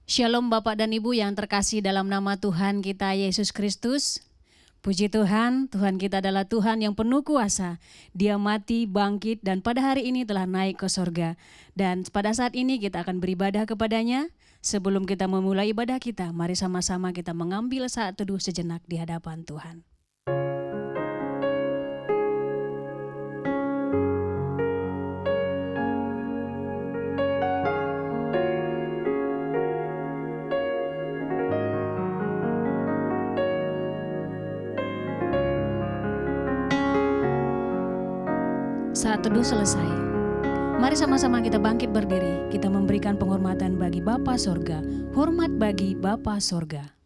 Shalom Bapak dan Ibu yang terkasih dalam nama Tuhan kita Yesus Kristus. Puji Tuhan, Tuhan kita adalah Tuhan yang penuh kuasa. Dia mati, bangkit, dan pada hari ini telah naik ke sorga. Dan pada saat ini kita akan beribadah kepadanya. Sebelum kita memulai ibadah kita, mari sama-sama kita mengambil saat teduh sejenak di hadapan Tuhan. Saat teduh selesai, mari sama-sama kita bangkit berdiri. Kita memberikan penghormatan bagi Bapa Sorga. Hormat bagi Bapa Sorga.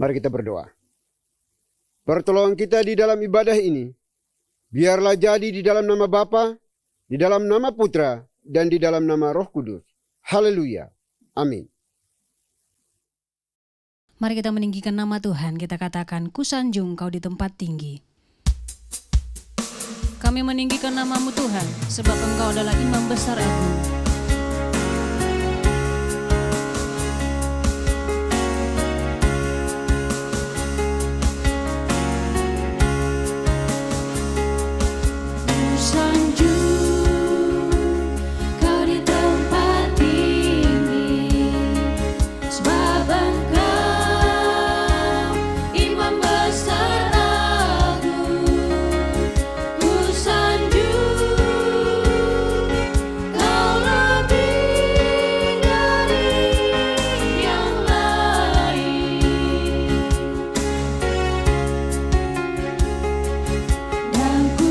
Mari kita berdoa. Pertolongan kita di dalam ibadah ini, biarlah jadi di dalam nama Bapa, di dalam nama Putra, dan di dalam nama Roh Kudus. Haleluya. Amin. Mari kita meninggikan nama Tuhan. Kita katakan, Kusanjung Kau di tempat tinggi. Kami meninggikan namamu Tuhan, sebab Engkau adalah Imam Besar Agung. Dan ku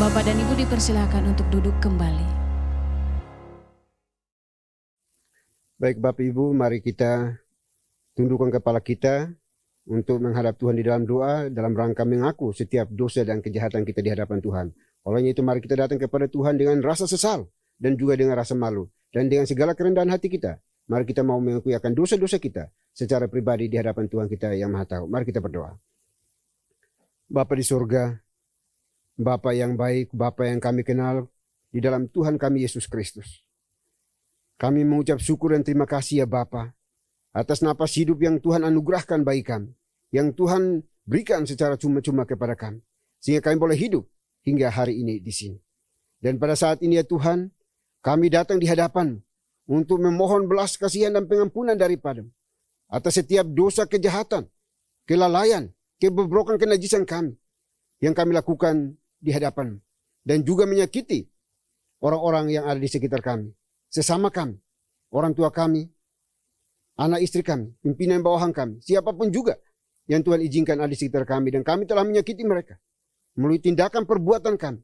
Bapak dan Ibu dipersilakan untuk duduk kembali. Baik Bapak Ibu, mari kita tundukkan kepala kita untuk menghadap Tuhan di dalam doa dalam rangka mengaku setiap dosa dan kejahatan kita di hadapan Tuhan. Oleh itu mari kita datang kepada Tuhan dengan rasa sesal dan juga dengan rasa malu dan dengan segala kerendahan hati kita. Mari kita mau mengakui akan dosa-dosa kita secara pribadi di hadapan Tuhan kita yang Maha Tahu. Mari kita berdoa. Bapa di surga, Bapa yang baik, Bapa yang kami kenal di dalam Tuhan kami Yesus Kristus. Kami mengucap syukur dan terima kasih ya Bapa atas napas hidup yang Tuhan anugerahkan bagi kami, yang Tuhan berikan secara cuma-cuma kepada kami, sehingga kami boleh hidup hingga hari ini di sini. Dan pada saat ini ya Tuhan, kami datang di hadapan untuk memohon belas kasihan dan pengampunan daripada-Mu atas setiap dosa kejahatan, kelalaian, kebobrokan, kenajisan kami yang kami lakukan di hadapan, dan juga menyakiti orang-orang yang ada di sekitar kami, sesama kami, orang tua kami, anak istri kami, pimpinan bawahan kami, siapapun juga yang Tuhan izinkan ada di sekitar kami, dan kami telah menyakiti mereka melalui tindakan perbuatan kami.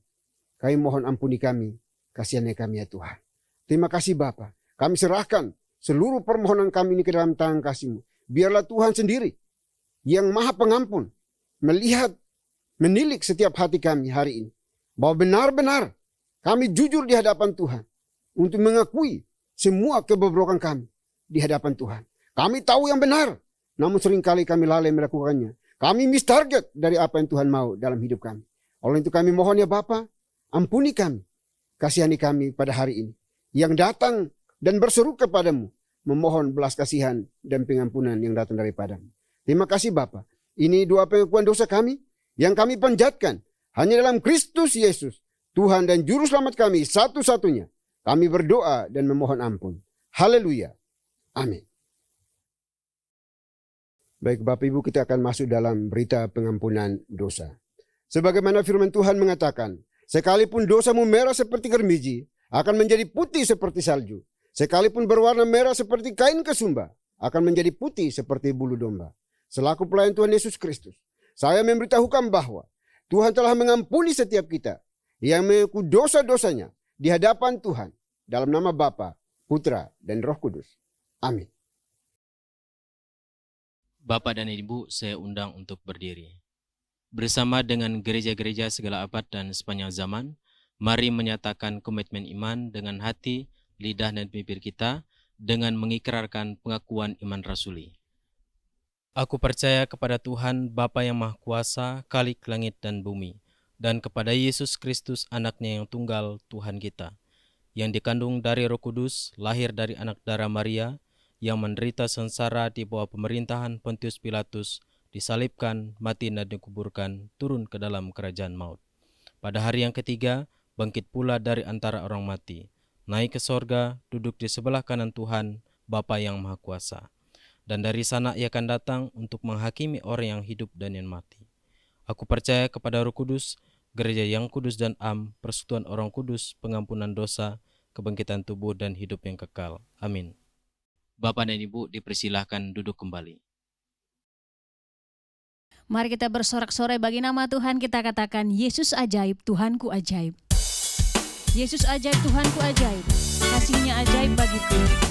Kami mohon ampuni kami, kasihani kami ya Tuhan. Terima kasih Bapa. Kami serahkan seluruh permohonan kami ini ke dalam tangan kasih-Mu. Biarlah Tuhan sendiri yang Maha Pengampun melihat, menilik setiap hati kami hari ini, bahwa benar-benar kami jujur di hadapan Tuhan untuk mengakui semua kebobrokan kami di hadapan Tuhan. Kami tahu yang benar, namun seringkali kami lalai melakukannya. Kami miss target dari apa yang Tuhan mau dalam hidup kami. Oleh itu kami mohon ya Bapa, ampuni kami, kasihani kami pada hari ini, yang datang dan berseru kepadamu, memohon belas kasihan dan pengampunan yang datang daripada-Mu. Terima kasih Bapa. Ini doa pengakuan dosa kami yang kami panjatkan hanya dalam Kristus Yesus, Tuhan dan Juru Selamat kami satu-satunya. Kami berdoa dan memohon ampun. Haleluya. Amin. Baik Bapak Ibu, kita akan masuk dalam berita pengampunan dosa. Sebagaimana firman Tuhan mengatakan, sekalipun dosamu merah seperti germiji, akan menjadi putih seperti salju. Sekalipun berwarna merah seperti kain kesumba, akan menjadi putih seperti bulu domba. Selaku pelayan Tuhan Yesus Kristus, saya memberitahukan bahwa Tuhan telah mengampuni setiap kita yang mengaku dosa-dosanya di hadapan Tuhan dalam nama Bapa, Putra, dan Roh Kudus. Amin. Bapak dan Ibu, saya undang untuk berdiri. Bersama dengan gereja-gereja segala abad dan sepanjang zaman, mari menyatakan komitmen iman dengan hati, lidah, dan bibir kita dengan mengikrarkan pengakuan iman rasuli. Aku percaya kepada Tuhan Bapa yang Maha Kuasa, Khalik langit dan bumi, dan kepada Yesus Kristus anaknya yang tunggal Tuhan kita, yang dikandung dari Roh Kudus, lahir dari anak darah Maria, yang menderita sengsara di bawah pemerintahan Pontius Pilatus, disalibkan, mati dan dikuburkan, turun ke dalam kerajaan maut. Pada hari yang ketiga, bangkit pula dari antara orang mati, naik ke sorga, duduk di sebelah kanan Tuhan, Bapa yang Maha Kuasa. Dan dari sana ia akan datang untuk menghakimi orang yang hidup dan yang mati. Aku percaya kepada Roh Kudus, gereja yang kudus dan am, persekutuan orang kudus, pengampunan dosa, kebangkitan tubuh dan hidup yang kekal. Amin. Bapak dan Ibu dipersilahkan duduk kembali. Mari kita bersorak-sorai bagi nama Tuhan, kita katakan, Yesus ajaib, Tuhanku ajaib. Yesus ajaib, Tuhanku ajaib. Kasih-Nya ajaib bagiku.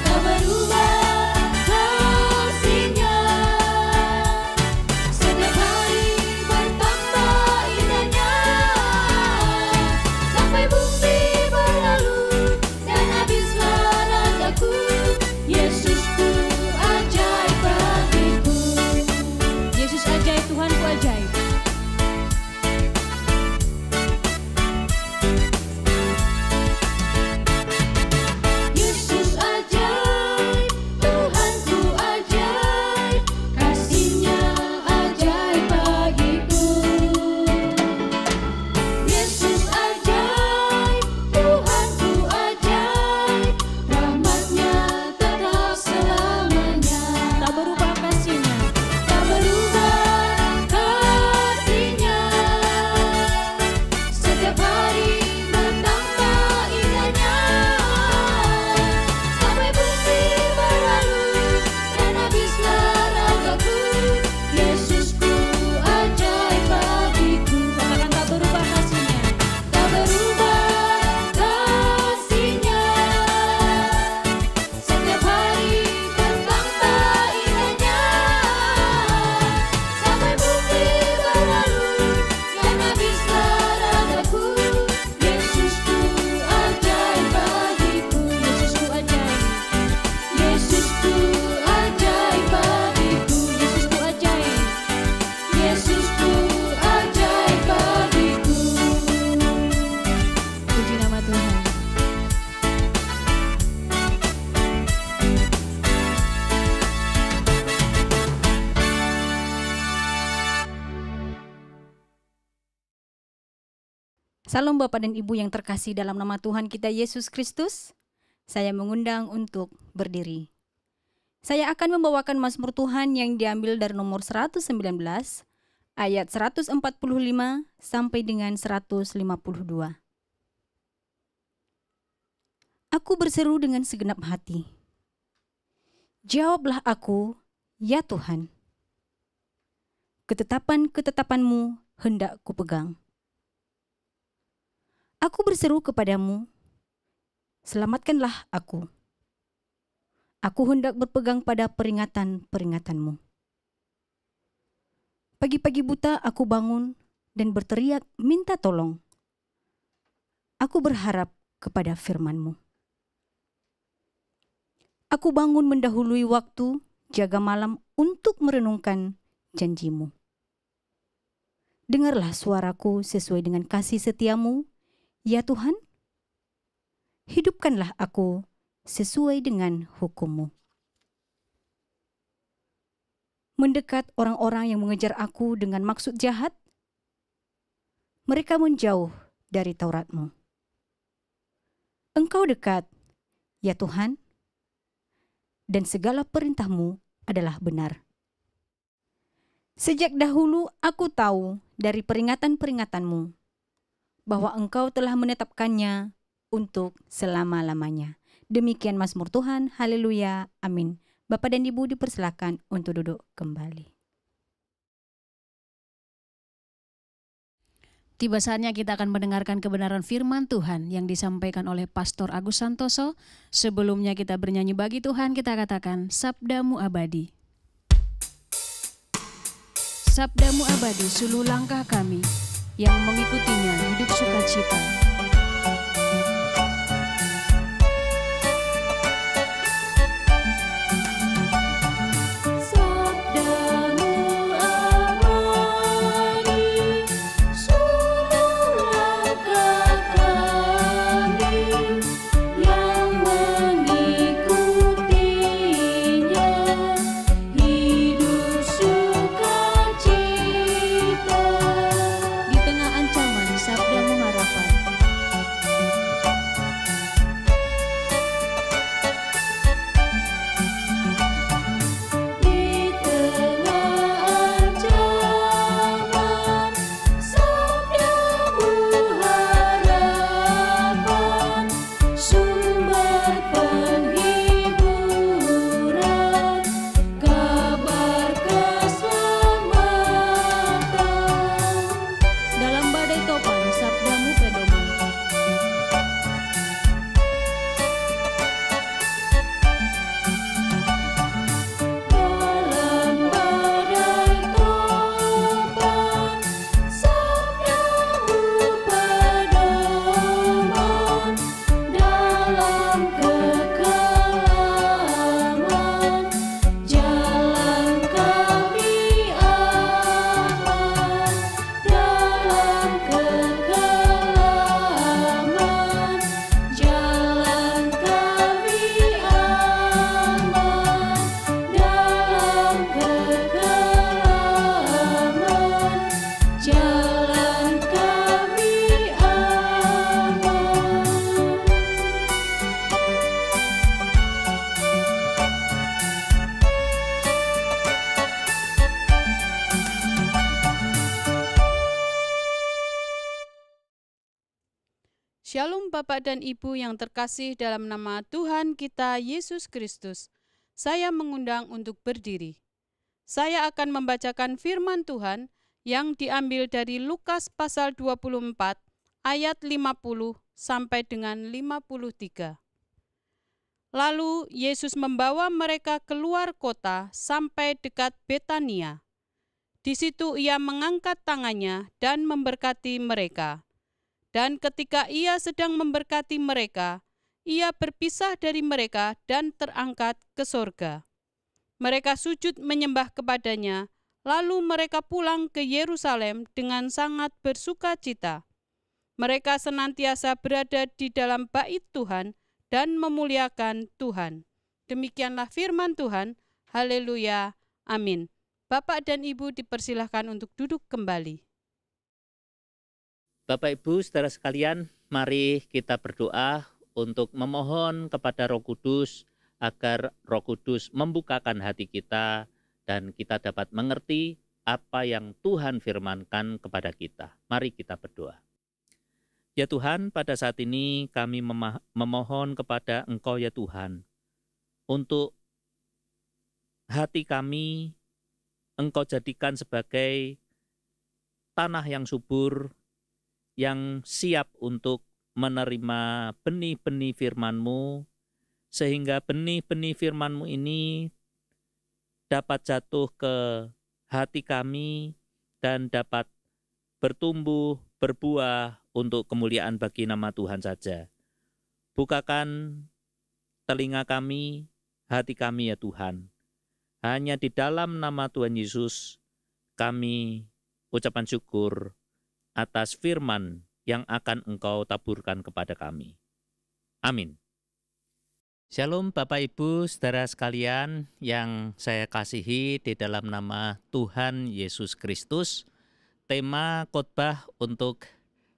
Tak berubah Salam Bapak dan Ibu yang terkasih dalam nama Tuhan kita Yesus Kristus. Saya mengundang untuk berdiri. Saya akan membawakan Mazmur Tuhan yang diambil dari nomor 119, ayat 145 sampai dengan 152. Aku berseru dengan segenap hati. Jawablah aku, ya Tuhan. Ketetapan-ketetapan-Mu hendak kupegang. Aku berseru kepadamu, selamatkanlah aku. Aku hendak berpegang pada peringatan-peringatan-Mu. Pagi-pagi buta aku bangun dan berteriak minta tolong. Aku berharap kepada firman-Mu. Aku bangun mendahului waktu, jaga malam untuk merenungkan janji-Mu. Dengarlah suaraku sesuai dengan kasih setia-Mu, ya Tuhan, hidupkanlah aku sesuai dengan hukum-Mu. Mendekat orang-orang yang mengejar aku dengan maksud jahat, mereka menjauh dari Taurat-Mu. Engkau dekat, ya Tuhan, dan segala perintah-Mu adalah benar. Sejak dahulu aku tahu dari peringatan-peringatan-Mu, bahwa Engkau telah menetapkannya untuk selama-lamanya. Demikian Mazmur Tuhan, haleluya, amin. Bapak dan Ibu dipersilakan untuk duduk kembali. Tiba saatnya kita akan mendengarkan kebenaran firman Tuhan yang disampaikan oleh Pastor Agus Santoso. Sebelumnya kita bernyanyi bagi Tuhan, kita katakan, Sabda-Mu abadi. Sabda-Mu abadi, suluh langkah kami, yang mengikutinya hidup sukacita. Shalom Bapak dan Ibu yang terkasih dalam nama Tuhan kita Yesus Kristus. Saya mengundang untuk berdiri. Saya akan membacakan firman Tuhan yang diambil dari Lukas pasal 24 ayat 50 sampai dengan 53. Lalu Yesus membawa mereka keluar kota sampai dekat Betania. Di situ ia mengangkat tangannya dan memberkati mereka. Dan ketika ia sedang memberkati mereka, ia berpisah dari mereka dan terangkat ke sorga. Mereka sujud menyembah kepadanya, lalu mereka pulang ke Yerusalem dengan sangat bersuka cita. Mereka senantiasa berada di dalam bait Tuhan dan memuliakan Tuhan. Demikianlah firman Tuhan. Haleluya. Amin. Bapak dan Ibu dipersilahkan untuk duduk kembali. Bapak Ibu saudara sekalian, mari kita berdoa untuk memohon kepada Roh Kudus agar Roh Kudus membukakan hati kita dan kita dapat mengerti apa yang Tuhan firmankan kepada kita. Mari kita berdoa. Ya Tuhan, pada saat ini kami memohon kepada Engkau ya Tuhan, untuk hati kami Engkau jadikan sebagai tanah yang subur, yang siap untuk menerima benih-benih firman-Mu, sehingga benih-benih firman-Mu ini dapat jatuh ke hati kami dan dapat bertumbuh, berbuah untuk kemuliaan bagi nama Tuhan saja. Bukakan telinga kami, hati kami ya Tuhan. Hanya di dalam nama Tuhan Yesus kami ucapan syukur atas firman yang akan Engkau taburkan kepada kami. Amin. Shalom Bapak Ibu saudara sekalian yang saya kasihi di dalam nama Tuhan Yesus Kristus. Tema khotbah untuk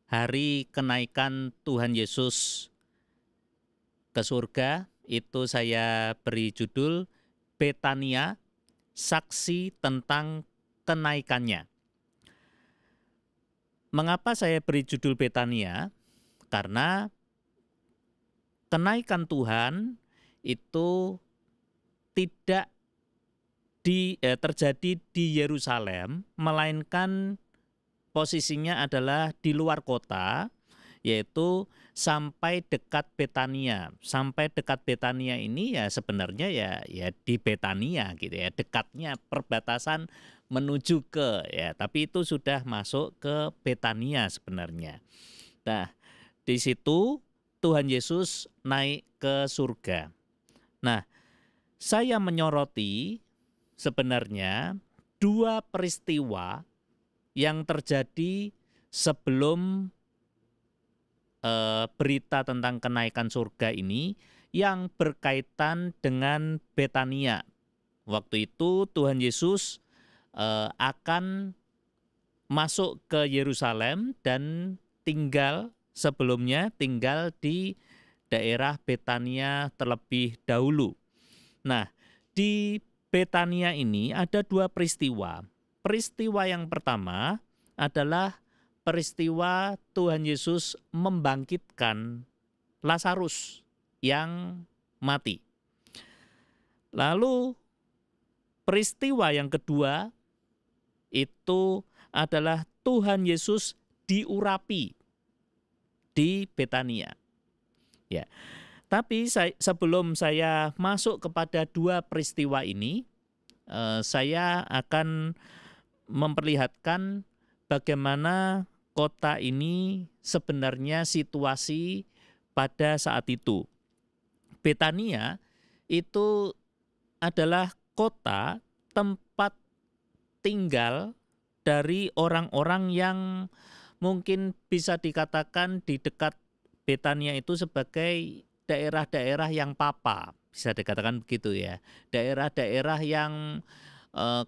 hari kenaikan Tuhan Yesus ke surga itu saya beri judul Betania, saksi tentang kenaikannya. Mengapa saya beri judul Betania? Karena kenaikan Tuhan itu tidak terjadi di Yerusalem, melainkan posisinya adalah di luar kota, yaitu sampai dekat Betania. Sampai dekat Betania ini ya sebenarnya ya di Betania gitu ya, dekatnya perbatasan menuju ke ya, tapi itu sudah masuk ke Betania sebenarnya. Nah, di situ Tuhan Yesus naik ke surga. Nah, saya menyoroti sebenarnya dua peristiwa yang terjadi sebelum berita tentang kenaikan surga ini yang berkaitan dengan Betania. Waktu itu Tuhan Yesus akan masuk ke Yerusalem dan sebelumnya tinggal di daerah Betania terlebih dahulu. Nah, di Betania ini ada dua peristiwa. Peristiwa yang pertama adalah peristiwa Tuhan Yesus membangkitkan Lazarus yang mati. Lalu peristiwa yang kedua itu adalah Tuhan Yesus diurapi di Betania. Ya. Tapi sebelum saya masuk kepada dua peristiwa ini, saya akan memperlihatkan bagaimana kota ini sebenarnya situasi pada saat itu. Betania itu adalah kota tempat tinggal dari orang-orang yang mungkin bisa dikatakan di dekat Betania itu sebagai daerah-daerah yang papa, bisa dikatakan begitu ya. Daerah-daerah yang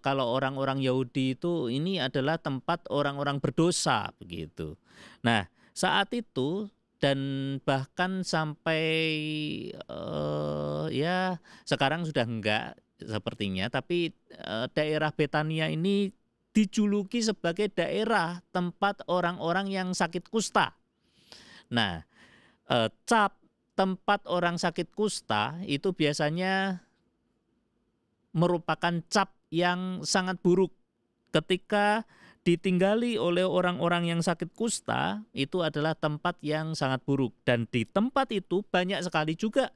kalau orang-orang Yahudi itu ini adalah tempat orang-orang berdosa begitu. Nah, saat itu dan bahkan sampai ya sekarang sudah enggak sepertinya, tapi daerah Betania ini dijuluki sebagai daerah tempat orang-orang yang sakit kusta. Nah, cap tempat orang sakit kusta itu biasanya merupakan cap yang sangat buruk. Ketika ditinggali oleh orang-orang yang sakit kusta, itu adalah tempat yang sangat buruk. Dan di tempat itu banyak sekali juga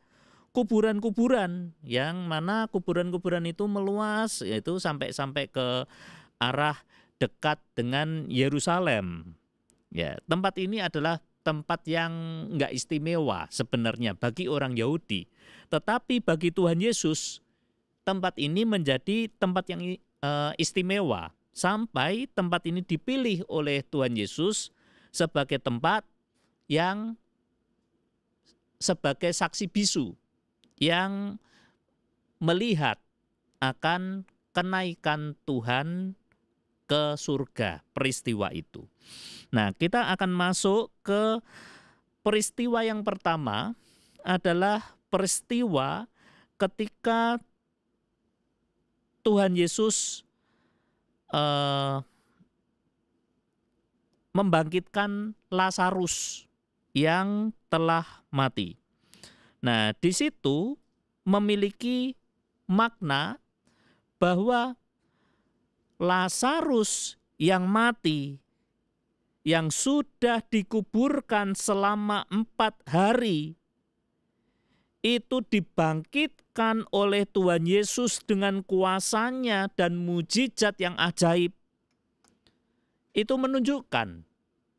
kuburan-kuburan, yang mana kuburan-kuburan itu meluas, yaitu sampai ke arah dekat dengan Yerusalem. Ya, tempat ini adalah tempat yang enggak istimewa sebenarnya bagi orang Yahudi. Tetapi bagi Tuhan Yesus, tempat ini menjadi tempat yang istimewa. Sampai tempat ini dipilih oleh Tuhan Yesus sebagai tempat yang sebagai saksi bisu yang melihat akan kenaikan Tuhan ke surga, peristiwa itu. Nah, kita akan masuk ke peristiwa yang pertama, adalah peristiwa ketika Tuhan Yesus membangkitkan Lazarus yang telah mati. Nah, di situ memiliki makna bahwa Lazarus yang mati, yang sudah dikuburkan selama 4 hari, itu dibangkitkan oleh Tuhan Yesus dengan kuasanya dan mujizat yang ajaib. Itu menunjukkan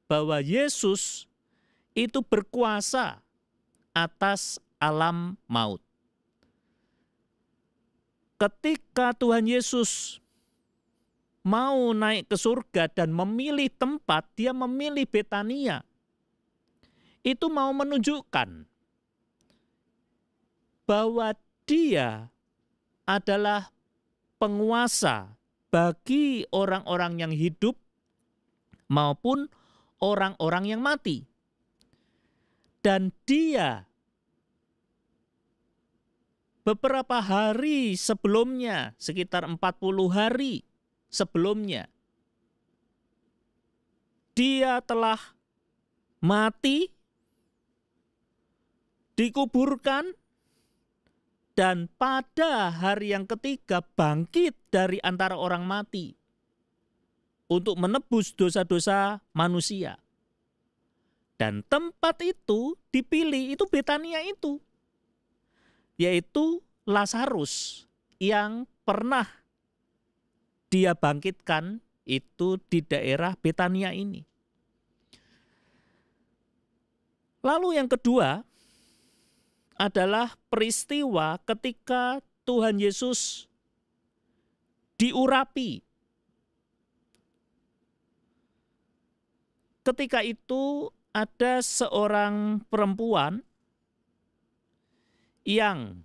bahwa Yesus itu berkuasa atas alam maut. Ketika Tuhan Yesus mau naik ke surga dan memilih tempat, dia memilih Betania. Itu mau menunjukkan bahwa dia adalah penguasa bagi orang-orang yang hidup maupun orang-orang yang mati. Dan dia beberapa hari sebelumnya, sekitar 40 hari sebelumnya, dia telah mati, dikuburkan, dan pada hari yang ketiga bangkit dari antara orang mati untuk menebus dosa-dosa manusia. Dan tempat itu dipilih, itu Betania itu, yaitu Lazarus yang pernah dia bangkitkan itu di daerah Betania ini. Lalu yang kedua adalah peristiwa ketika Tuhan Yesus diurapi. Ketika itu ada seorang perempuan yang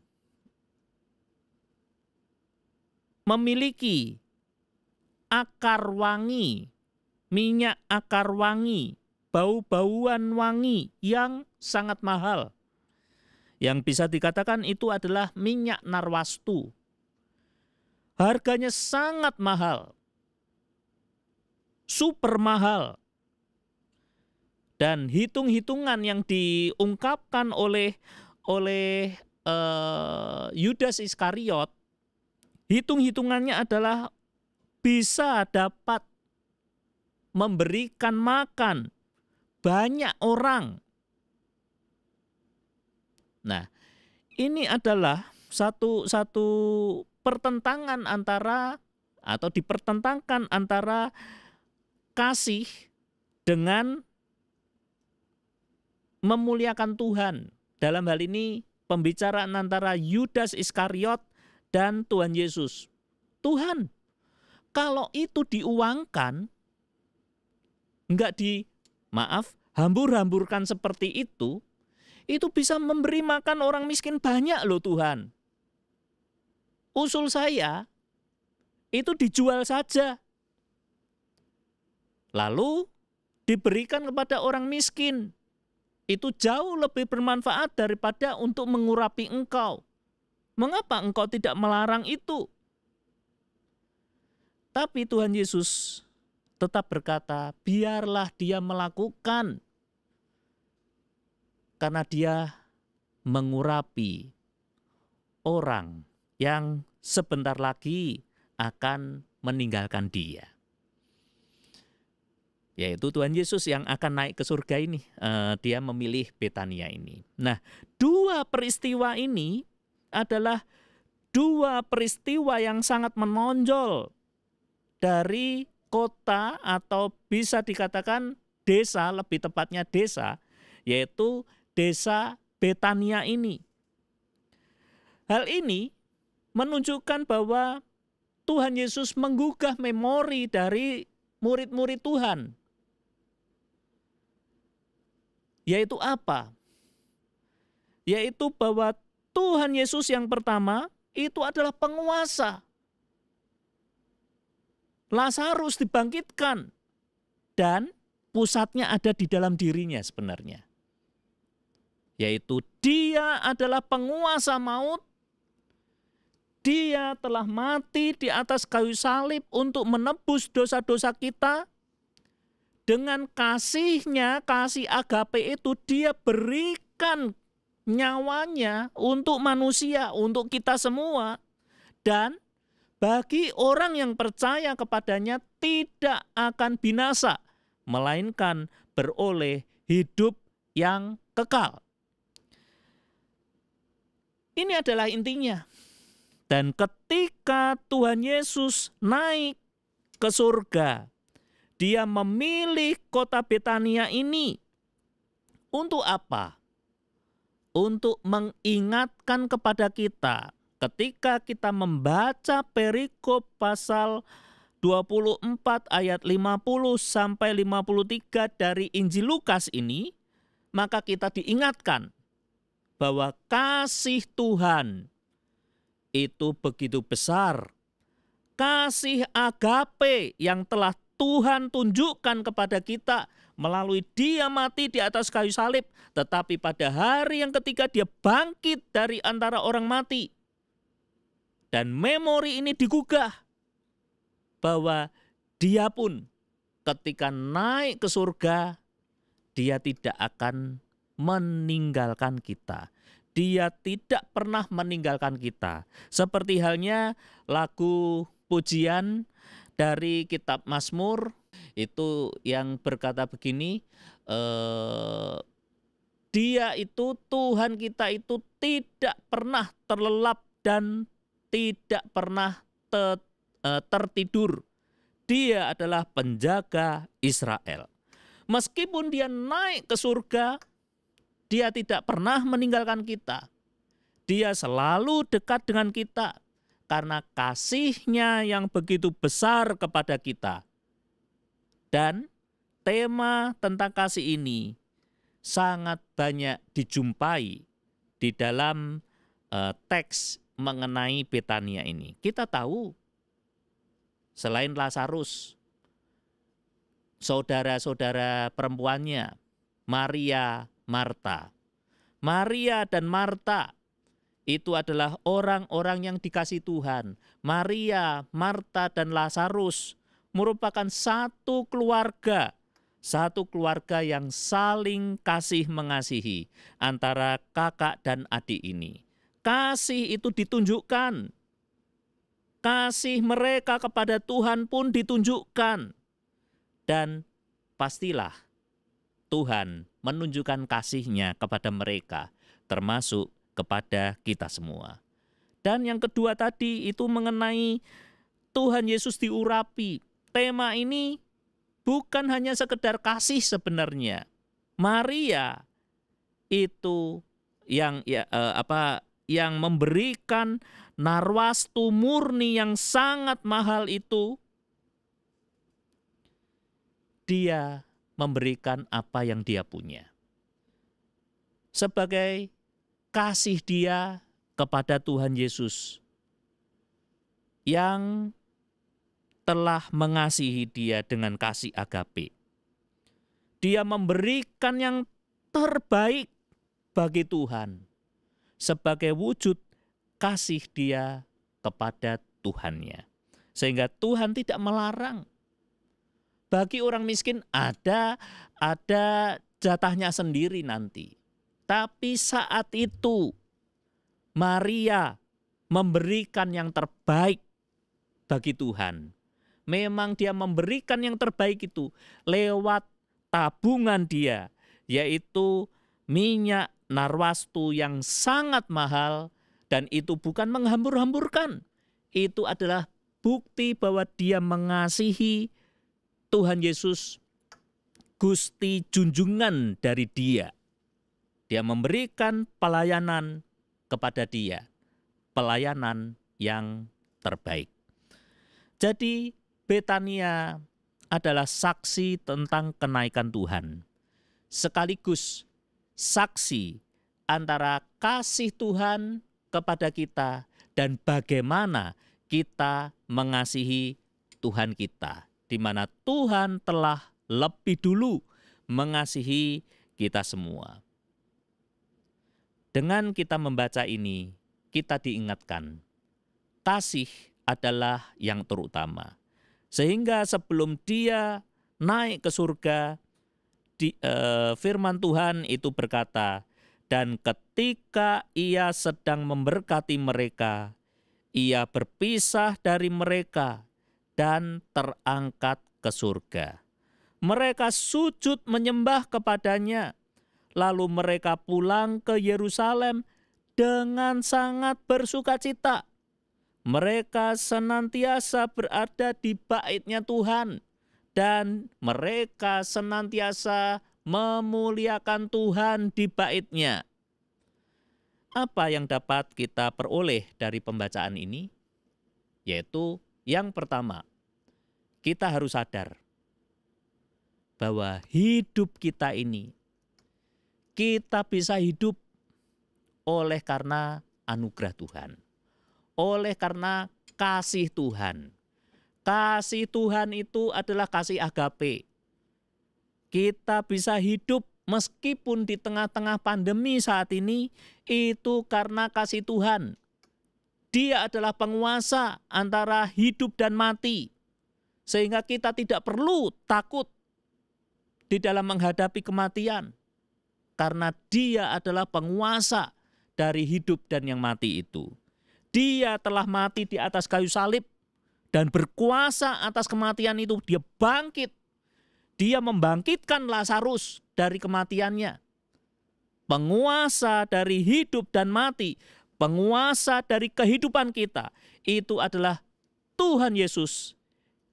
memiliki akar wangi, minyak akar wangi, bau-bauan wangi yang sangat mahal. Yang bisa dikatakan itu adalah minyak narwastu. Harganya sangat mahal, super mahal. Dan hitung-hitungan yang diungkapkan oleh Yudas Iskariot, hitung-hitungannya adalah bisa dapat memberikan makan banyak orang. Nah, ini adalah satu pertentangan antara, atau dipertentangkan antara kasih dengan memuliakan Tuhan. Dalam hal ini pembicaraan antara Yudas Iskariot dan Tuhan Yesus. Tuhan, kalau itu diuangkan, enggak hambur-hamburkan seperti itu bisa memberi makan orang miskin banyak loh Tuhan. Usul saya, itu dijual saja. Lalu diberikan kepada orang miskin. Itu jauh lebih bermanfaat daripada untuk mengurapi engkau. Mengapa engkau tidak melarang itu? Tapi Tuhan Yesus tetap berkata, biarlah dia melakukan. Karena dia mengurapi orang yang sebentar lagi akan meninggalkan dia. Yaitu Tuhan Yesus yang akan naik ke surga ini. Dia memilih Betania ini. Nah, dua peristiwa ini adalah dua peristiwa yang sangat menonjol dari kota, atau bisa dikatakan desa, lebih tepatnya desa, yaitu desa Betania ini. Hal ini menunjukkan bahwa Tuhan Yesus menggugah memori dari murid-murid Tuhan. Yaitu apa? Yaitu bahwa Tuhan Yesus yang pertama itu adalah penguasa. Lazarus dibangkitkan dan pusatnya ada di dalam dirinya sebenarnya. Yaitu dia adalah penguasa maut. Dia telah mati di atas kayu salib untuk menebus dosa-dosa kita. Dengan kasihnya, kasih agape itu dia berikan nyawanya untuk manusia, untuk kita semua. Dan bagi orang yang percaya kepadanya tidak akan binasa, melainkan beroleh hidup yang kekal. Ini adalah intinya. Dan ketika Tuhan Yesus naik ke surga, dia memilih kota Betania ini. Untuk apa? Untuk mengingatkan kepada kita ketika kita membaca perikop pasal 24 ayat 50 sampai 53 dari Injil Lukas ini, maka kita diingatkan bahwa kasih Tuhan itu begitu besar. Kasih agape yang telah Tuhan tunjukkan kepada kita melalui dia mati di atas kayu salib, tetapi pada hari yang ketiga dia bangkit dari antara orang mati. Dan memori ini digugah bahwa dia pun ketika naik ke surga, dia tidak akan meninggalkan kita. Dia tidak pernah meninggalkan kita. Seperti halnya lagu pujian dari kitab Mazmur itu yang berkata begini, dia itu, Tuhan kita itu tidak pernah terlelap dan tidak pernah tertidur. Dia adalah penjaga Israel. Meskipun dia naik ke surga, dia tidak pernah meninggalkan kita. Dia selalu dekat dengan kita karena kasih-Nya yang begitu besar kepada kita. Dan tema tentang kasih ini sangat banyak dijumpai di dalam teks mengenai Betania ini. Kita tahu selain Lazarus, saudara-saudara perempuannya, Maria, Marta. Maria dan Marta itu adalah orang-orang yang dikasihi Tuhan. Maria, Marta, dan Lazarus merupakan satu keluarga yang saling kasih mengasihi antara kakak dan adik ini. Kasih itu ditunjukkan. Kasih mereka kepada Tuhan pun ditunjukkan. Dan pastilah Tuhan menunjukkan kasih-Nya kepada mereka, termasuk kepada kita semua. Dan yang kedua tadi itu mengenai Tuhan Yesus diurapi. Tema ini bukan hanya sekedar kasih sebenarnya. Maria itu yang memberikan narwastu murni yang sangat mahal itu. Dia memberikan apa yang dia punya. Sebagai kasih dia kepada Tuhan Yesus yang telah mengasihi dia dengan kasih agape. Dia memberikan yang terbaik bagi Tuhan sebagai wujud kasih dia kepada Tuhannya. Sehingga Tuhan tidak melarang. Bagi orang miskin ada jatahnya sendiri nanti. Tapi saat itu Maria memberikan yang terbaik bagi Tuhan. Memang dia memberikan yang terbaik itu lewat tabungan dia, yaitu minyak narwastu yang sangat mahal, dan itu bukan menghambur-hamburkan. Itu adalah bukti bahwa dia mengasihi Tuhan Yesus, Gusti junjungan dari dia. Dia memberikan pelayanan kepada dia, pelayanan yang terbaik. Jadi Betania adalah saksi tentang kenaikan Tuhan, sekaligus saksi antara kasih Tuhan kepada kita dan bagaimana kita mengasihi Tuhan kita, di mana Tuhan telah lebih dulu mengasihi kita semua. Dengan kita membaca ini, kita diingatkan, kasih adalah yang terutama. Sehingga sebelum Dia naik ke surga, firman Tuhan itu berkata, dan ketika Ia sedang memberkati mereka, Ia berpisah dari mereka dan terangkat ke surga. Mereka sujud menyembah kepadanya, lalu mereka pulang ke Yerusalem dengan sangat bersukacita. Mereka senantiasa berada di bait-Nya Tuhan, dan mereka senantiasa memuliakan Tuhan di bait-Nya. Apa yang dapat kita peroleh dari pembacaan ini? Yaitu yang pertama, kita harus sadar bahwa hidup kita ini, kita bisa hidup oleh karena anugerah Tuhan. Oleh karena kasih Tuhan. Kasih Tuhan itu adalah kasih agape. Kita bisa hidup meskipun di tengah-tengah pandemi saat ini, itu karena kasih Tuhan. Dia adalah penguasa antara hidup dan mati. Sehingga kita tidak perlu takut di dalam menghadapi kematian. Karena Dia adalah penguasa dari hidup dan yang mati itu. Dia telah mati di atas kayu salib dan berkuasa atas kematian itu. Dia bangkit. Dia membangkitkan Lazarus dari kematiannya. Penguasa dari hidup dan mati, penguasa dari kehidupan kita, itu adalah Tuhan Yesus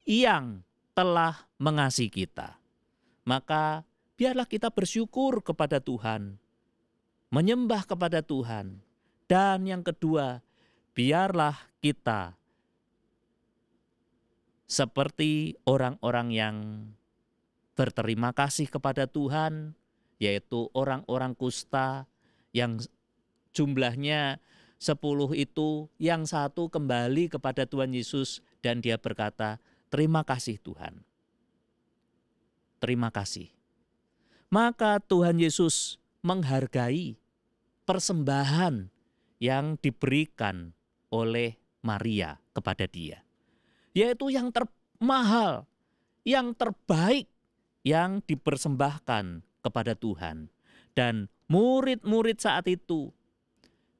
yang telah mengasihi kita. Maka biarlah kita bersyukur kepada Tuhan, menyembah kepada Tuhan. Dan yang kedua, biarlah kita seperti orang-orang yang berterima kasih kepada Tuhan, yaitu orang-orang kusta yang jumlahnya 10 itu, yang satu kembali kepada Tuhan Yesus dan dia berkata, terima kasih Tuhan. Terima kasih. Maka Tuhan Yesus menghargai persembahan yang diberikan oleh Maria kepada dia. Yaitu yang termahal, yang terbaik yang dipersembahkan kepada Tuhan. Dan murid-murid saat itu,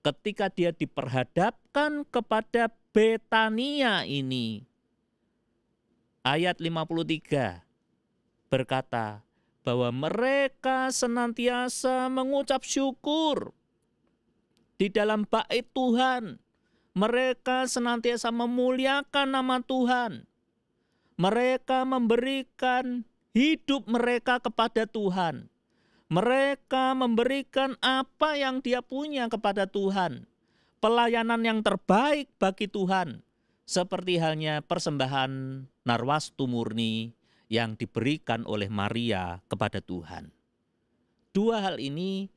ketika dia diperhadapkan kepada Betania ini, ayat 53 berkata bahwa mereka senantiasa mengucap syukur di dalam bait Tuhan. Mereka senantiasa memuliakan nama Tuhan. Mereka memberikan hidup mereka kepada Tuhan. Mereka memberikan apa yang dia punya kepada Tuhan. Pelayanan yang terbaik bagi Tuhan. Seperti halnya persembahan narwastu murni yang diberikan oleh Maria kepada Tuhan. Dua hal ini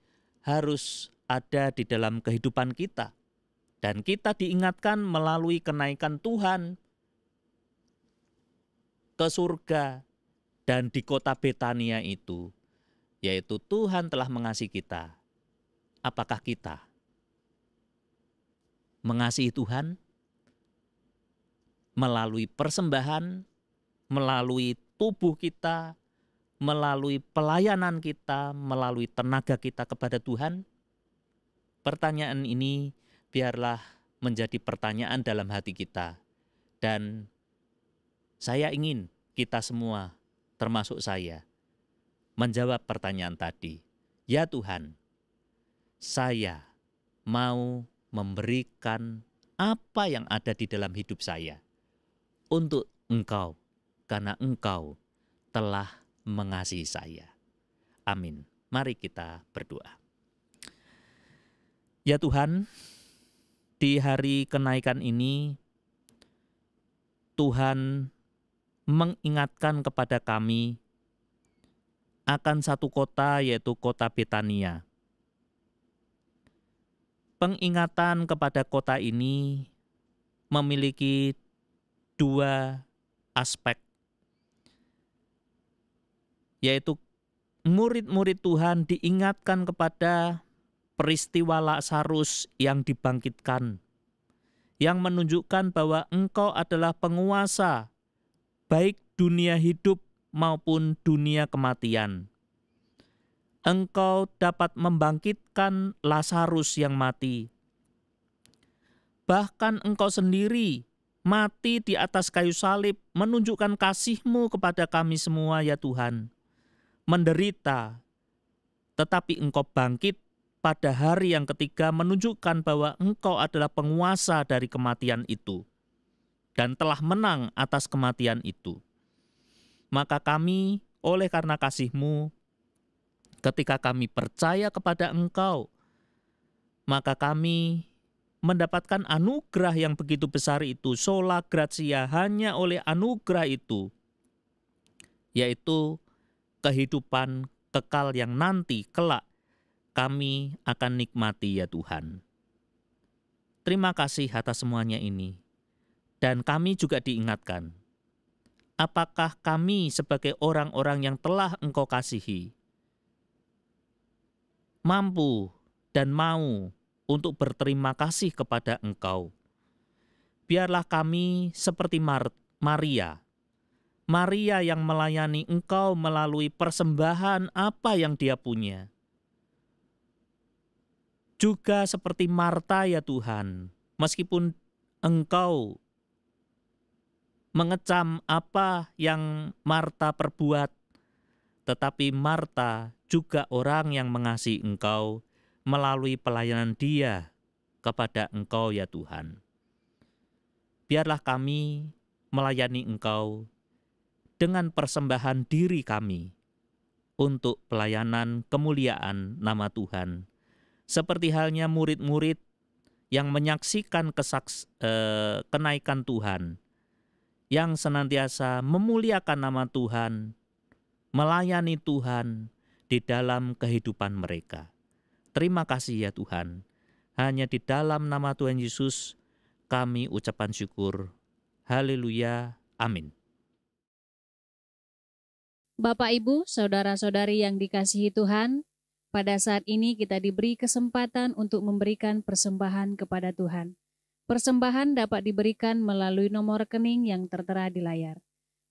harus ada di dalam kehidupan kita. Dan kita diingatkan melalui kenaikan Tuhan ke surga dan di kota Betania itu, yaitu Tuhan telah mengasihi kita. Apakah kita mengasihi Tuhan melalui persembahan, melalui tubuh kita, melalui pelayanan kita, melalui tenaga kita kepada Tuhan? Pertanyaan ini biarlah menjadi pertanyaan dalam hati kita. Dan saya ingin kita semua, termasuk saya, menjawab pertanyaan tadi. Ya Tuhan, saya mau memberikan apa yang ada di dalam hidup saya untuk Engkau, karena Engkau telah mengasihi saya. Amin. Mari kita berdoa. Ya Tuhan, di hari kenaikan ini, Tuhan mengingatkan kepada kami akan satu kota, yaitu kota Betania. Pengingatan kepada kota ini memiliki dua aspek, yaitu murid-murid Tuhan diingatkan kepada peristiwa Lazarus yang dibangkitkan, yang menunjukkan bahwa Engkau adalah penguasa baik dunia hidup maupun dunia kematian. Engkau dapat membangkitkan Lazarus yang mati. Bahkan Engkau sendiri mati di atas kayu salib menunjukkan kasih-Mu kepada kami semua ya Tuhan. Menderita, tetapi Engkau bangkit pada hari yang ketiga menunjukkan bahwa Engkau adalah penguasa dari kematian itu dan telah menang atas kematian itu. Maka kami oleh karena kasih-Mu, ketika kami percaya kepada Engkau, maka kami mendapatkan anugerah yang begitu besar itu, sola gratia, hanya oleh anugerah itu, yaitu kehidupan kekal yang nanti kelak kami akan nikmati ya Tuhan. Terima kasih atas semuanya ini. Dan kami juga diingatkan, apakah kami sebagai orang-orang yang telah Engkau kasihi, mampu dan mau untuk berterima kasih kepada Engkau. Biarlah kami seperti Maria yang melayani Engkau melalui persembahan apa yang dia punya. Juga seperti Marta ya Tuhan, meskipun Engkau mengecam apa yang Marta perbuat, tetapi Marta juga orang yang mengasihi Engkau melalui pelayanan dia kepada Engkau ya Tuhan. Biarlah kami melayani Engkau dengan persembahan diri kami untuk pelayanan kemuliaan nama Tuhan. Seperti halnya murid-murid yang menyaksikan kenaikan Tuhan, yang senantiasa memuliakan nama Tuhan, melayani Tuhan di dalam kehidupan mereka. Terima kasih ya Tuhan. Hanya di dalam nama Tuhan Yesus kami ucapan syukur. Haleluya. Amin. Bapak, Ibu, saudara-saudari yang dikasihi Tuhan, pada saat ini kita diberi kesempatan untuk memberikan persembahan kepada Tuhan. Persembahan dapat diberikan melalui nomor rekening yang tertera di layar.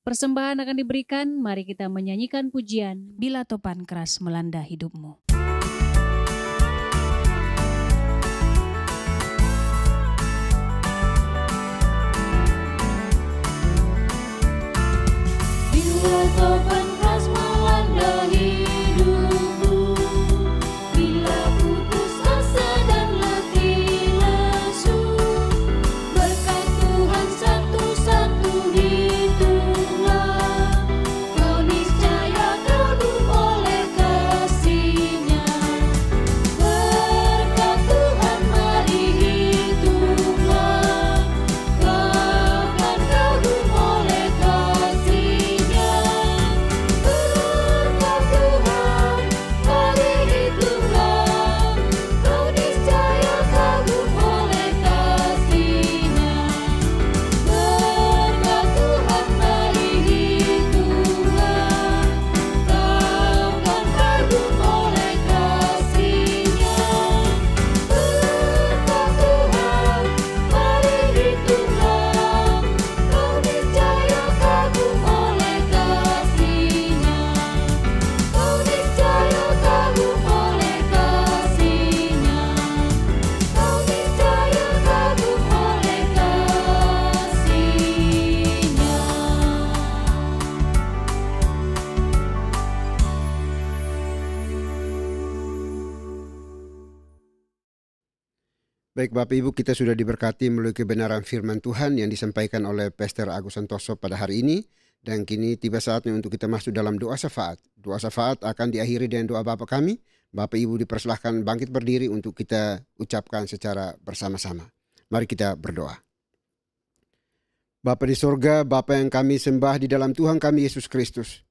Persembahan akan diberikan, mari kita menyanyikan pujian Bila Topan Keras Melanda Hidupmu. Bila topan keras melanda hidupmu, bila putus asa dan letih lesu, berkat Tuhan satu-satu itulah, kau niscaya kagum oleh kasih-Nya. Berkat Tuhan mari hitunglah, kau akan kagum oleh kasih-Nya. Berkat Tuhan mari hitunglah, kau niscaya kagum oleh kasih-Nya. Berkat Tuhan mari hitunglah, kau akan kagum oleh kasih-Nya. Berkat Tuhan mari hitunglah, kau niscaya kagum oleh kasih-Nya. Kau niscaya kagum oleh kasih-Nya. Kau niscaya kagum oleh kasih-Nya. Baik Bapak Ibu, kita sudah diberkati melalui kebenaran firman Tuhan yang disampaikan oleh Pastor Agus Santoso pada hari ini. Dan kini tiba saatnya untuk kita masuk dalam doa syafaat. Doa syafaat akan diakhiri dengan doa Bapa kami. Bapak Ibu dipersilahkan bangkit berdiri untuk kita ucapkan secara bersama-sama. Mari kita berdoa. Bapa di sorga, Bapa yang kami sembah di dalam Tuhan kami Yesus Kristus.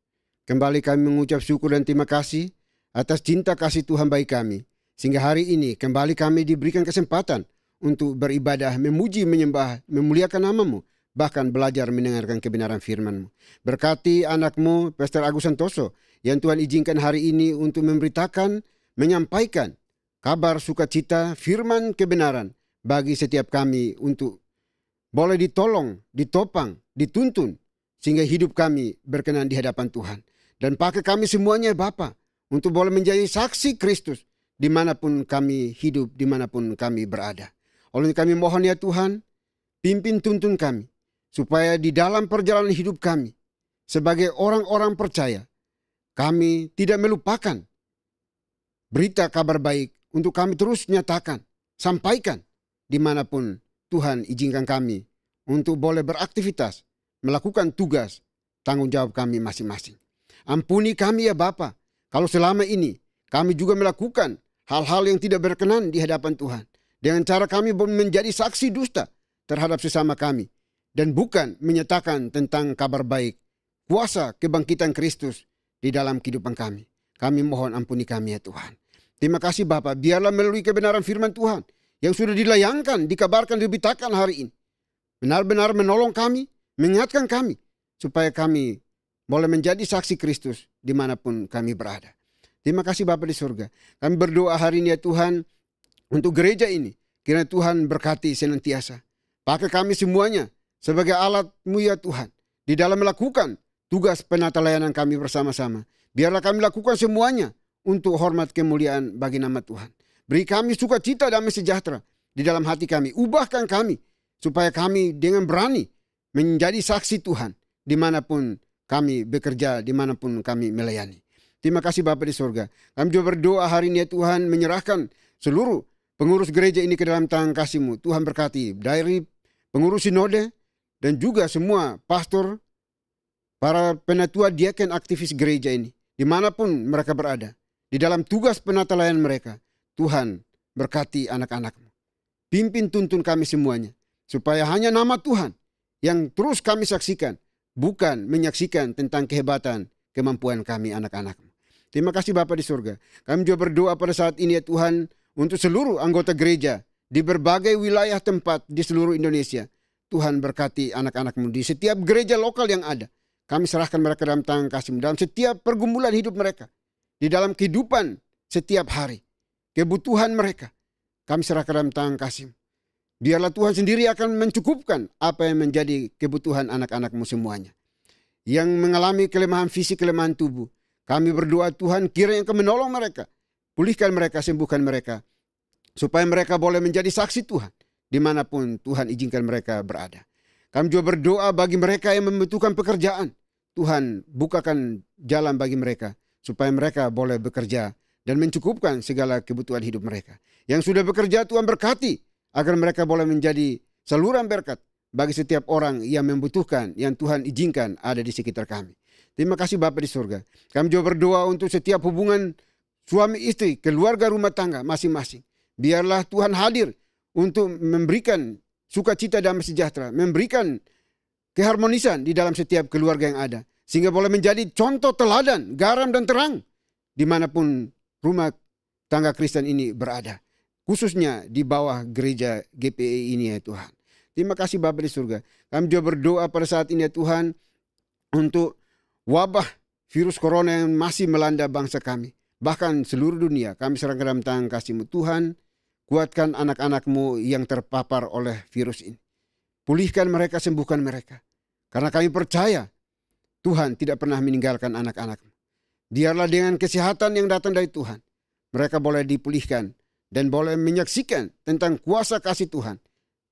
Kembali kami mengucap syukur dan terima kasih atas cinta kasih Tuhan bagi kami. Sehingga hari ini kembali kami diberikan kesempatan untuk beribadah, memuji, menyembah, memuliakan nama-Mu. bahkan belajar mendengarkan kebenaran firman-Mu. Berkati anak-Mu, Pastor Agus Santoso, yang Tuhan izinkan hari ini untuk memberitakan, menyampaikan kabar sukacita, firman kebenaran bagi setiap kami untuk boleh ditolong, ditopang, dituntun, sehingga hidup kami berkenan di hadapan Tuhan. Dan pakai kami semuanya Bapa, untuk boleh menjadi saksi Kristus dimanapun kami hidup, dimanapun kami berada. Oleh kami mohon ya Tuhan, pimpin tuntun kami, supaya di dalam perjalanan hidup kami, sebagai orang-orang percaya, kami tidak melupakan berita kabar baik untuk kami terus nyatakan, sampaikan dimanapun Tuhan izinkan kami untuk boleh beraktivitas, melakukan tugas, tanggung jawab kami masing-masing. Ampuni kami ya Bapa, kalau selama ini kami juga melakukan hal-hal yang tidak berkenan di hadapan Tuhan. Dengan cara kami menjadi saksi dusta terhadap sesama kami. Dan bukan menyatakan tentang kabar baik, kuasa kebangkitan Kristus di dalam kehidupan kami. Kami mohon ampuni kami ya Tuhan. Terima kasih Bapa, biarlah melalui kebenaran firman Tuhan yang sudah dilayangkan, dikabarkan, diberitakan hari ini, benar-benar menolong kami, mengingatkan kami, supaya kami boleh menjadi saksi Kristus dimanapun kami berada. Terima kasih Bapa di surga. Kami berdoa hari ini ya Tuhan, untuk gereja ini, kiranya Tuhan berkati senantiasa. Pakai kami semuanya sebagai alat-Mu ya Tuhan, di dalam melakukan tugas penata layanan kami bersama-sama. Biarlah kami lakukan semuanya untuk hormat kemuliaan bagi nama Tuhan. Beri kami sukacita damai sejahtera di dalam hati kami. Ubahkan kami supaya kami dengan berani menjadi saksi Tuhan dimanapun kami bekerja, dimanapun kami melayani. Terima kasih Bapa di surga. Kami juga berdoa hari ini ya Tuhan, menyerahkan seluruh pengurus gereja ini ke dalam tangan kasih-Mu. Tuhan berkati dari pengurus sinode dan juga semua pastor, para penatua, diaken, aktivis gereja ini, dimanapun mereka berada, di dalam tugas penata layanan mereka. Tuhan berkati anak-anak-Mu. Pimpin tuntun kami semuanya, supaya hanya nama Tuhan yang terus kami saksikan, bukan menyaksikan tentang kehebatan, kemampuan kami anak-anak-Mu. Terima kasih Bapa di surga. Kami juga berdoa pada saat ini ya Tuhan, untuk seluruh anggota gereja di berbagai wilayah tempat di seluruh Indonesia. Tuhan berkati anak-anak-Mu di setiap gereja lokal yang ada. Kami serahkan mereka dalam tangan kasih-Mu, dalam setiap pergumulan hidup mereka, di dalam kehidupan setiap hari, kebutuhan mereka, kami serahkan dalam tangan kasih-Mu. Biarlah Tuhan sendiri akan mencukupkan apa yang menjadi kebutuhan anak-anak-Mu semuanya. Yang mengalami kelemahan fisik, kelemahan tubuh, kami berdoa Tuhan kiranya Engkau menolong mereka, pulihkan mereka, sembuhkan mereka, supaya mereka boleh menjadi saksi Tuhan dimanapun Tuhan izinkan mereka berada. Kami juga berdoa bagi mereka yang membutuhkan pekerjaan. Tuhan bukakan jalan bagi mereka, supaya mereka boleh bekerja dan mencukupkan segala kebutuhan hidup mereka. Yang sudah bekerja Tuhan berkati, agar mereka boleh menjadi saluran berkat bagi setiap orang yang membutuhkan, yang Tuhan izinkan ada di sekitar kami. Terima kasih Bapa di surga. Kami juga berdoa untuk setiap hubungan suami istri, keluarga rumah tangga masing-masing. Biarlah Tuhan hadir untuk memberikan sukacita damai sejahtera, memberikan keharmonisan di dalam setiap keluarga yang ada, sehingga boleh menjadi contoh teladan, garam dan terang dimanapun rumah tangga Kristen ini berada, khususnya di bawah gereja GPI ini ya Tuhan. Terima kasih Bapa di surga. Kami juga berdoa pada saat ini ya Tuhan, untuk wabah virus corona yang masih melanda bangsa kami, bahkan seluruh dunia. Kami serahkan dalam tangan kasih-Mu Tuhan. Kuatkan anak-anak-Mu yang terpapar oleh virus ini. Pulihkan mereka, sembuhkan mereka. Karena kami percaya Tuhan tidak pernah meninggalkan anak-anak-Mu. Biarlah dengan kesehatan yang datang dari Tuhan, mereka boleh dipulihkan dan boleh menyaksikan tentang kuasa kasih Tuhan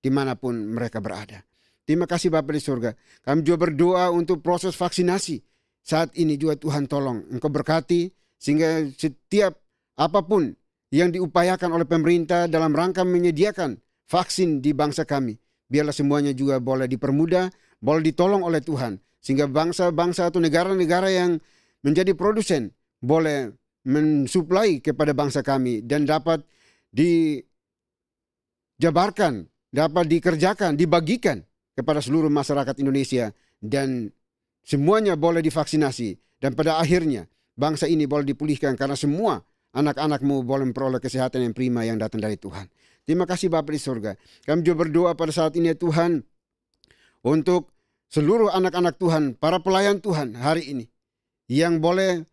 dimanapun mereka berada. Terima kasih Bapa di surga. Kami juga berdoa untuk proses vaksinasi. Saat ini juga Tuhan tolong Engkau berkati, sehingga setiap apapun yang diupayakan oleh pemerintah dalam rangka menyediakan vaksin di bangsa kami, biarlah semuanya juga boleh dipermudah, boleh ditolong oleh Tuhan, sehingga bangsa-bangsa atau negara-negara yang menjadi produsen boleh mensuplai kepada bangsa kami dan dapat dijabarkan, dapat dikerjakan, dibagikan kepada seluruh masyarakat Indonesia, dan semuanya boleh divaksinasi, dan pada akhirnya bangsa ini boleh dipulihkan karena semua anak-anak-Mu boleh memperoleh kesehatan yang prima yang datang dari Tuhan. Terima kasih Bapa di surga. Kami juga berdoa pada saat ini ya Tuhan, untuk seluruh anak-anak Tuhan, para pelayan Tuhan hari ini yang boleh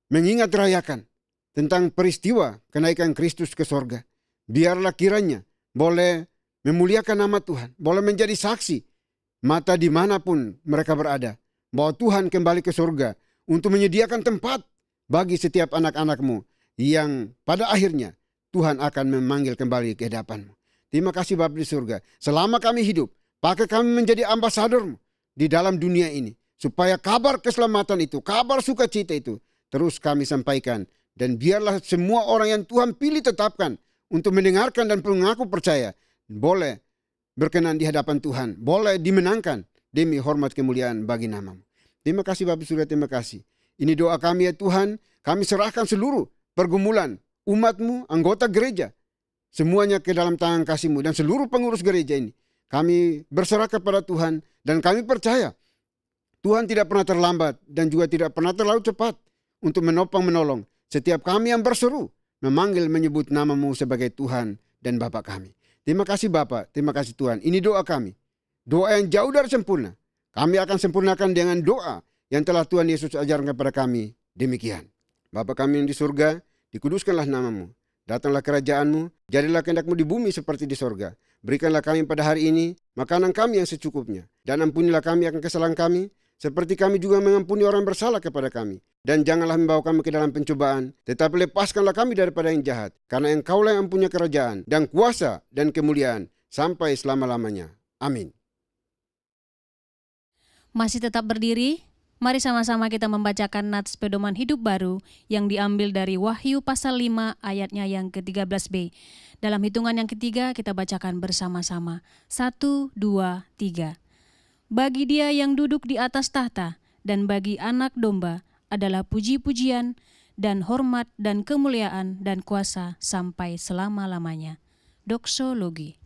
mengingat rayakan tentang peristiwa kenaikan Kristus ke sorga. Biarlah kiranya boleh memuliakan nama Tuhan, boleh menjadi saksi mata dimanapun mereka berada, bahwa Tuhan kembali ke surga untuk menyediakan tempat bagi setiap anak-anakmu yang pada akhirnya Tuhan akan memanggil kembali ke hadapanmu. Terima kasih Bapa di surga. Selama kami hidup, pakai kami menjadi ambasadormu di dalam dunia ini, supaya kabar keselamatan itu, kabar sukacita itu terus kami sampaikan. Dan biarlah semua orang yang Tuhan pilih tetapkan untuk mendengarkan dan mengaku percaya, boleh berkenan di hadapan Tuhan, boleh dimenangkan demi hormat kemuliaan bagi namamu. Terima kasih Bapa surga, terima kasih. Ini doa kami ya Tuhan, kami serahkan seluruh pergumulan umatmu, anggota gereja, semuanya ke dalam tangan kasih-Mu, dan seluruh pengurus gereja ini kami berserah kepada Tuhan, dan kami percaya Tuhan tidak pernah terlambat dan juga tidak pernah terlalu cepat untuk menopang menolong setiap kami yang berseru memanggil menyebut nama-Mu sebagai Tuhan dan Bapa kami. Terima kasih Bapa, terima kasih Tuhan. Ini doa kami, doa yang jauh dari sempurna. Kami akan sempurnakan dengan doa yang telah Tuhan Yesus ajarkan kepada kami. Demikian. Bapa kami yang di surga, dikuduskanlah nama-Mu. Datanglah kerajaan-Mu, jadilah kehendak-Mu di bumi seperti di sorga. Berikanlah kami pada hari ini makanan kami yang secukupnya. Dan ampunilah kami akan kesalahan kami, seperti kami juga mengampuni orang bersalah kepada kami. Dan janganlah membawa kami ke dalam pencobaan, tetapi lepaskanlah kami daripada yang jahat. Karena Engkaulah yang mempunyai kerajaan, dan kuasa, dan kemuliaan, sampai selama-lamanya. Amin. Masih tetap berdiri, mari sama-sama kita membacakan nats pedoman hidup baru yang diambil dari Wahyu pasal 5 ayatnya yang ke-13b. Dalam hitungan yang ketiga kita bacakan bersama-sama. 1, 2, 3. Bagi Dia yang duduk di atas tahta dan bagi Anak Domba adalah puji-pujian dan hormat dan kemuliaan dan kuasa sampai selama-lamanya. Doksologi.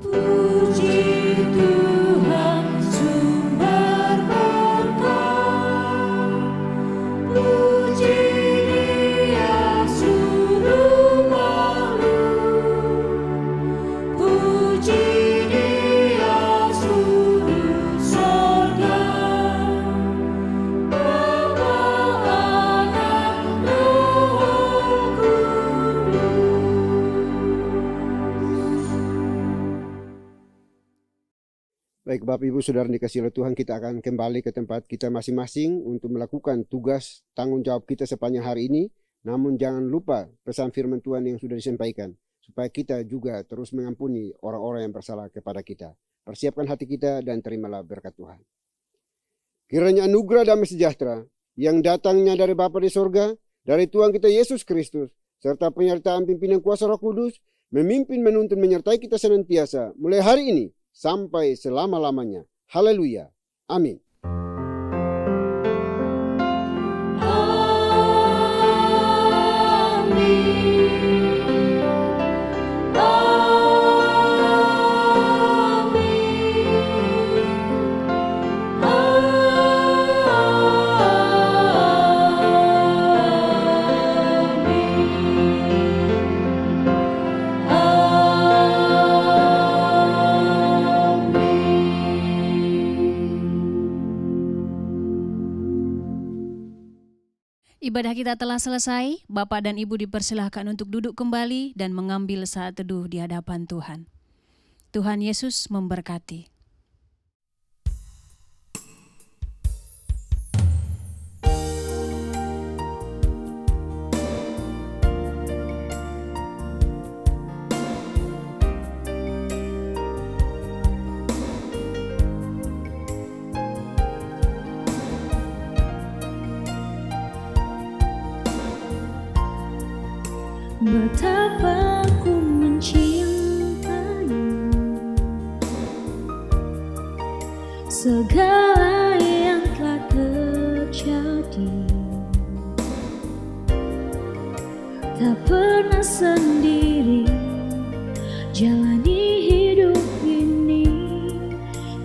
Puji Tuhan sumber berkat, puji Dia suruh makhluk, puji Dia suruh sorga, Bapa, Anak, Roh Kudus. Baik Bapak Ibu Saudara dikasihi oleh Tuhan, kita akan kembali ke tempat kita masing-masing untuk melakukan tugas tanggung jawab kita sepanjang hari ini. Namun jangan lupa pesan firman Tuhan yang sudah disampaikan, supaya kita juga terus mengampuni orang-orang yang bersalah kepada kita. Persiapkan hati kita dan terimalah berkat Tuhan. Kiranya anugerah damai sejahtera yang datangnya dari Bapa di sorga, dari Tuhan kita Yesus Kristus, serta penyertaan pimpinan kuasa Roh Kudus, memimpin, menuntun, menyertai kita senantiasa, mulai hari ini sampai selama-lamanya. Haleluya. Amin. Ibadah kita telah selesai. Bapak dan Ibu dipersilahkan untuk duduk kembali dan mengambil saat teduh di hadapan Tuhan. Tuhan Yesus memberkati. Betapa ku mencintaimu, segala yang telah terjadi, tak pernah sendiri jalani hidup ini,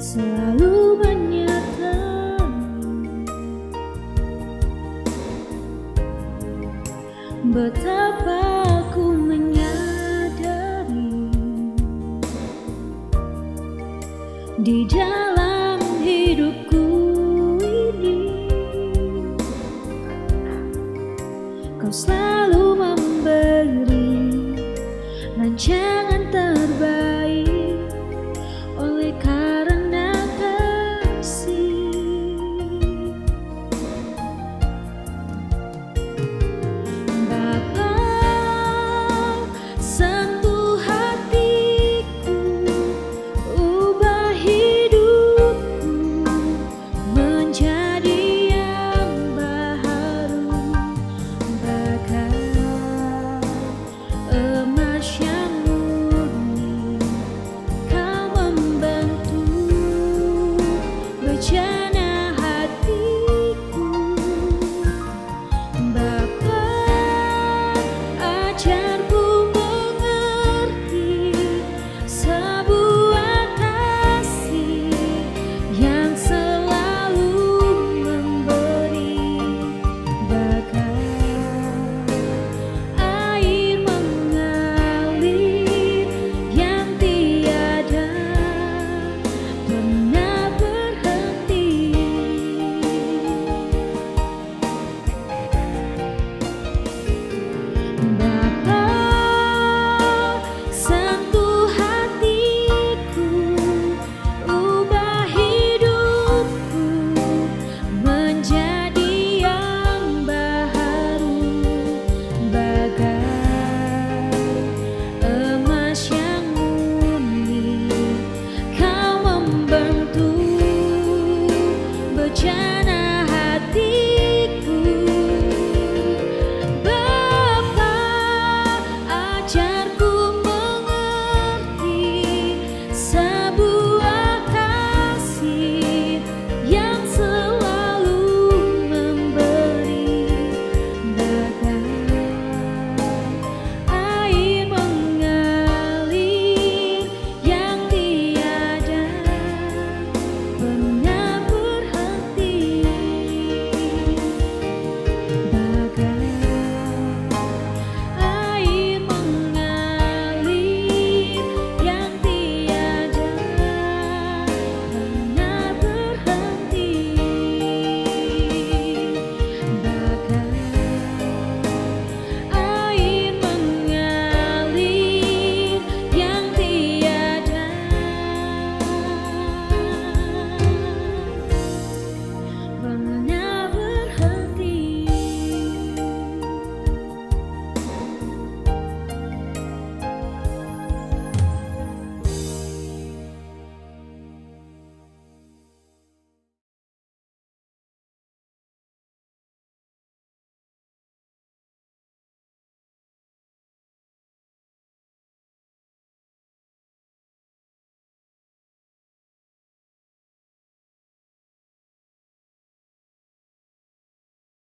selalu menyertai. Betapa ku menyadari di dalam